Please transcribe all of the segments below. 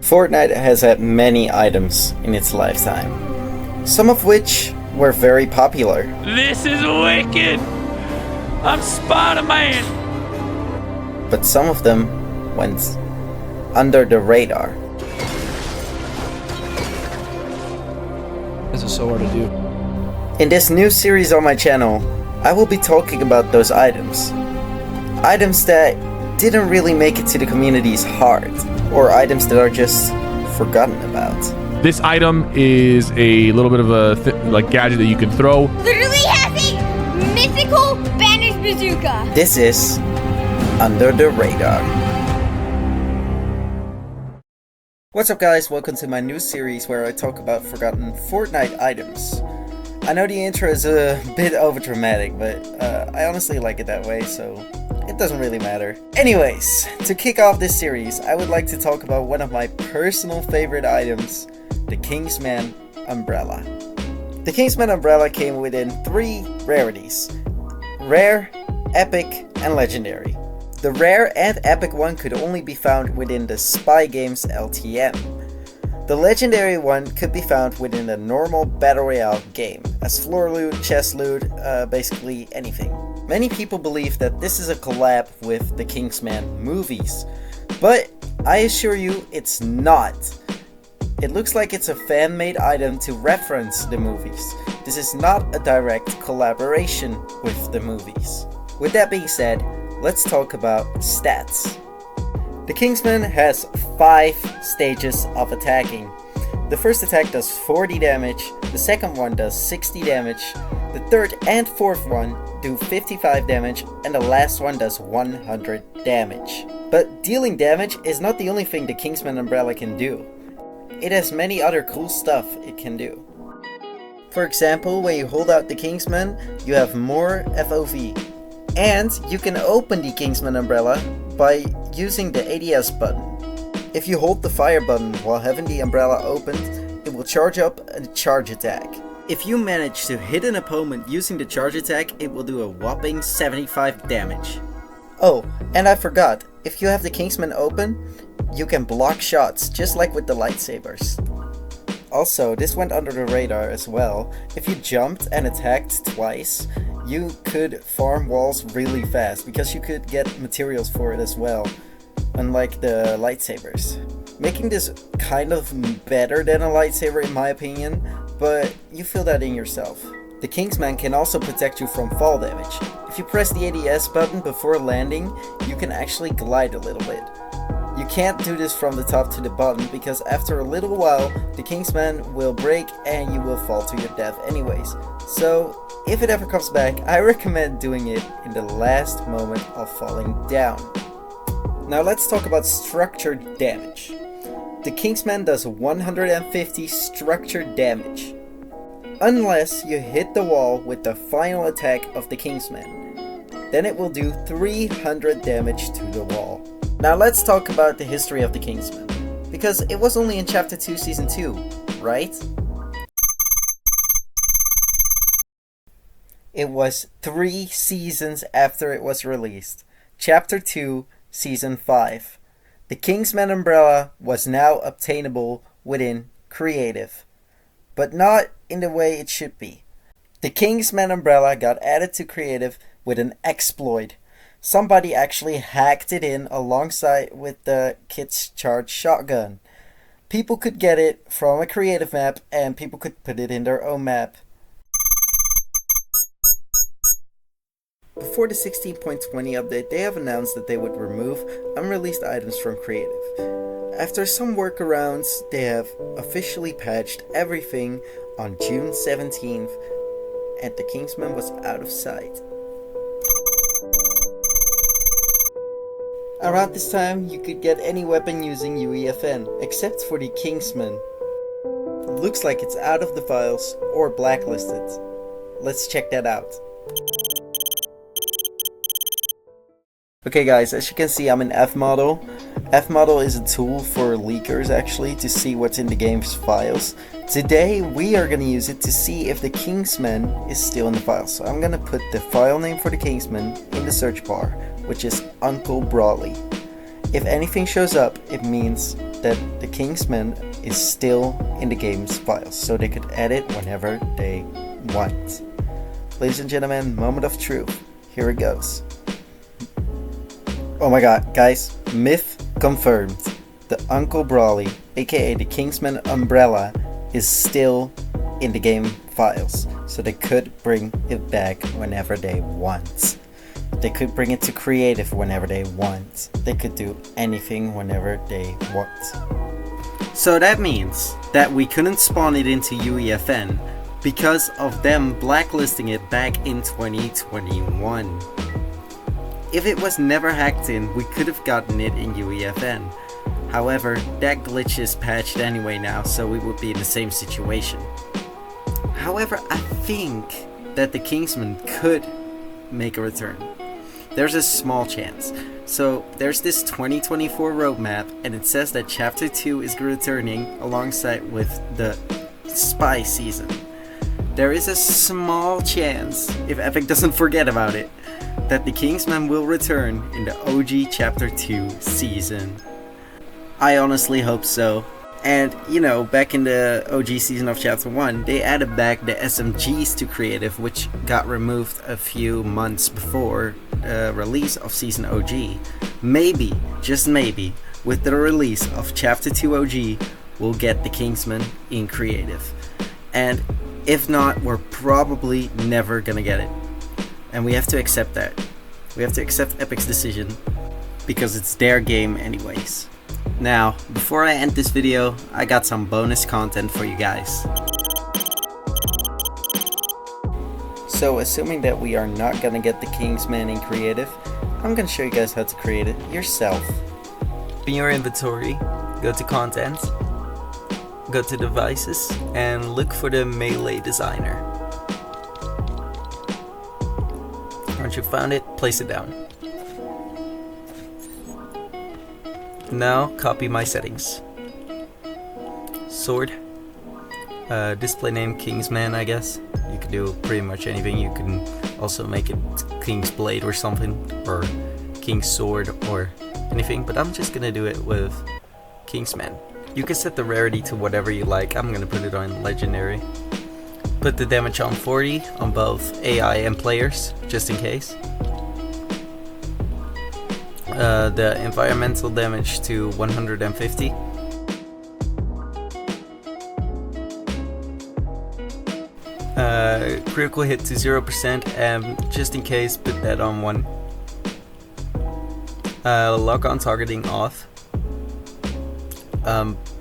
Fortnite has had many items in its lifetime, some of which were very popular. This is wicked! I'm Spider-Man! But some of them went under the radar. This is so hard to do. In this new series on my channel, I will be talking about those items. Items that didn't really make it to the community's heart, or items that are just forgotten about. This item is a little bit of a gadget that you can throw. Literally has a mythical Banner's bazooka. This is Under the Radar. What's up guys, welcome to my new series where I talk about forgotten Fortnite items. I know the intro is a bit overdramatic, but I honestly like it that way, so it doesn't really matter. Anyways, to kick off this series, I would like to talk about one of my personal favorite items, the Kingsman umbrella. The Kingsman umbrella came within 3 rarities: rare, epic, and legendary. The rare and epic one could only be found within the Spy Games LTM. The legendary one could be found within the normal Battle Royale game, as floor loot, chest loot, basically anything. Many people believe that this is a collab with the Kingsman movies, but I assure you it's not. It looks like it's a fan-made item to reference the movies. This is not a direct collaboration with the movies. With that being said, let's talk about stats. The Kingsman has 5 stages of attacking. The first attack does 40 damage, the second one does 60 damage, the third and fourth one do 55 damage, and the last one does 100 damage. But dealing damage is not the only thing the Kingsman umbrella can do. It has many other cool stuff it can do. For example, when you hold out the Kingsman, you have more FOV. And you can open the Kingsman umbrella by using the ADS button. If you hold the fire button while having the umbrella opened, it will charge up a charge attack. If you manage to hit an opponent using the charge attack, it will do a whopping 75 damage. Oh, and I forgot, if you have the Kingsman open, you can block shots just like with the lightsabers. Also, this went under the radar as well. If you jumped and attacked twice, you could farm walls really fast because you could get materials for it as well, unlike the lightsabers. Making this kind of better than a lightsaber in my opinion, but you feel that in yourself. The Kingsman can also protect you from fall damage. If you press the ADS button before landing, you can actually glide a little bit. You can't do this from the top to the bottom because after a little while the Kingsman will break and you will fall to your death anyways. So if it ever comes back, I recommend doing it in the last moment of falling down. Now let's talk about structured damage. The Kingsman does 150 structured damage. Unless you hit the wall with the final attack of the Kingsman. Then it will do 300 damage to the wall. Now let's talk about the history of the Kingsman, because it was only in Chapter 2 Season 2, right? It was 3 seasons after it was released, Chapter 2 Season 5. The Kingsman umbrella was now obtainable within Creative, but not in the way it should be. The Kingsman umbrella got added to Creative with an exploit. Somebody actually hacked it in alongside with the Kid's Charge shotgun. People could get it from a creative map and people could put it in their own map. Before the 16.20 update, they have announced that they would remove unreleased items from creative. After some workarounds, they have officially patched everything on June 17th and the Kingsman was out of sight. Around this time, you could get any weapon using UEFN, except for the Kingsman. Looks like it's out of the files or blacklisted. Let's check that out. Okay guys, as you can see I'm in Fmodel. Fmodel is a tool for leakers actually to see what's in the game's files. Today we are going to use it to see if the Kingsman is still in the files. So I'm going to put the file name for the Kingsman in the search bar, which is Uncle Brawley. If anything shows up, it means that the Kingsman is still in the game's files, so they could edit whenever they want. Ladies and gentlemen, moment of truth. Here it goes. Oh my god, guys, myth confirmed. The Uncle Brawly, aka the Kingsman umbrella, is still in the game files, so they could bring it back whenever they want. They could bring it to creative whenever they want. They could do anything whenever they want. So that means that we couldn't spawn it into UEFN because of them blacklisting it back in 2021. If it was never hacked in, we could have gotten it in UEFN. However, that glitch is patched anyway now, so we would be in the same situation. However, I think that the Kingsman could make a return. There's a small chance. So there's this 2024 roadmap, and it says that Chapter 2 is returning alongside with the Spy Season. There is a small chance, if Epic doesn't forget about it, that the Kingsman will return in the OG Chapter 2 season. I honestly hope so. And, you know, back in the OG season of Chapter 1, they added back the SMGs to creative, which got removed a few months before the release of Season OG. Maybe, just maybe, with the release of Chapter 2 OG, we'll get the Kingsman in creative. And if not, we're probably never gonna get it. And we have to accept that. We have to accept Epic's decision, because it's their game anyways. Now, before I end this video, I got some bonus content for you guys. So, assuming that we are not gonna get the Kingsman in creative, I'm gonna show you guys how to create it yourself. In your inventory, go to content, go to devices, and look for the melee designer. Once you found it, place it down. Now copy my settings. Sword, display name Kingsman, I guess. You can do pretty much anything. You can also make it King's Blade or something, or King's Sword or anything, but I'm just gonna do it with Kingsman. You can set the rarity to whatever you like. I'm gonna put it on legendary. Put the damage on 40 on both AI and players, just in case. The environmental damage to 150. Critical hit to 0%, and just in case, put that on 1. Lock on targeting off.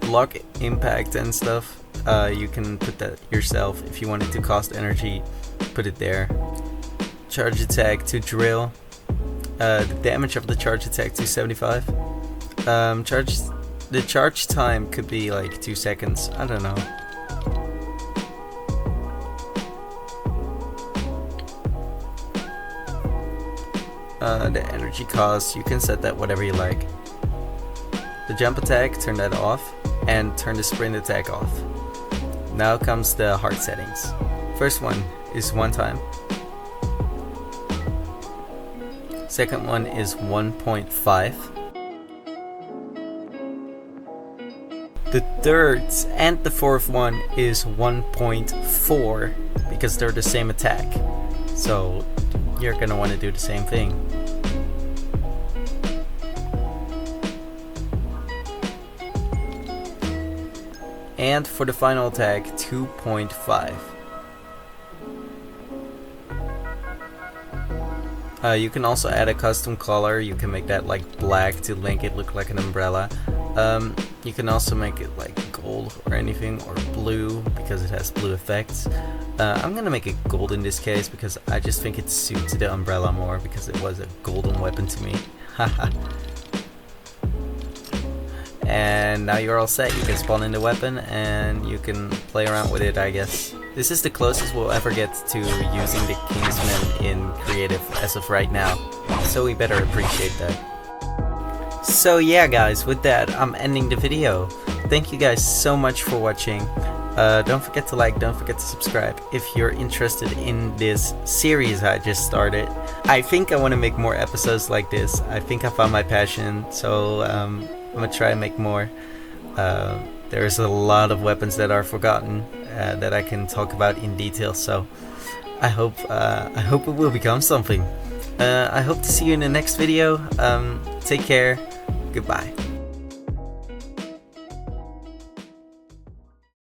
Block impact and stuff, you can put that yourself. If you want it to cost energy, put it there. Charge attack to drill. The damage of the charge attack to 75. The charge time could be like 2 seconds. I don't know. The energy cost, you can set that whatever you like. The jump attack, turn that off, and turn the sprint attack off. Now comes the hard settings. First one is 1 time. Second one is 1.5. The third and the fourth one is 1.4 because they're the same attack. So you're gonna want to do the same thing. And for the final attack, 2.5. You can also add a custom color. You can make that like black to make it look like an umbrella. You can also make it like gold or anything, or blue because it has blue effects. I'm gonna make it gold in this case because I just think it suits the umbrella more because it was a golden weapon to me. Haha. And now you're all set. You can spawn in the weapon and you can play around with it, I guess. This is the closest we'll ever get to using the Kingsman in creative as of right now, so we better appreciate that. So yeah guys, with that I'm ending the video. Thank you guys so much for watching. Don't forget to like, don't forget to subscribe if you're interested in this series I just started. I think I want to make more episodes like this. I think I found my passion, so I'm gonna try and make more. There's a lot of weapons that are forgotten that I can talk about in detail, so I hope it will become something. I hope to see you in the next video. Take care. Goodbye.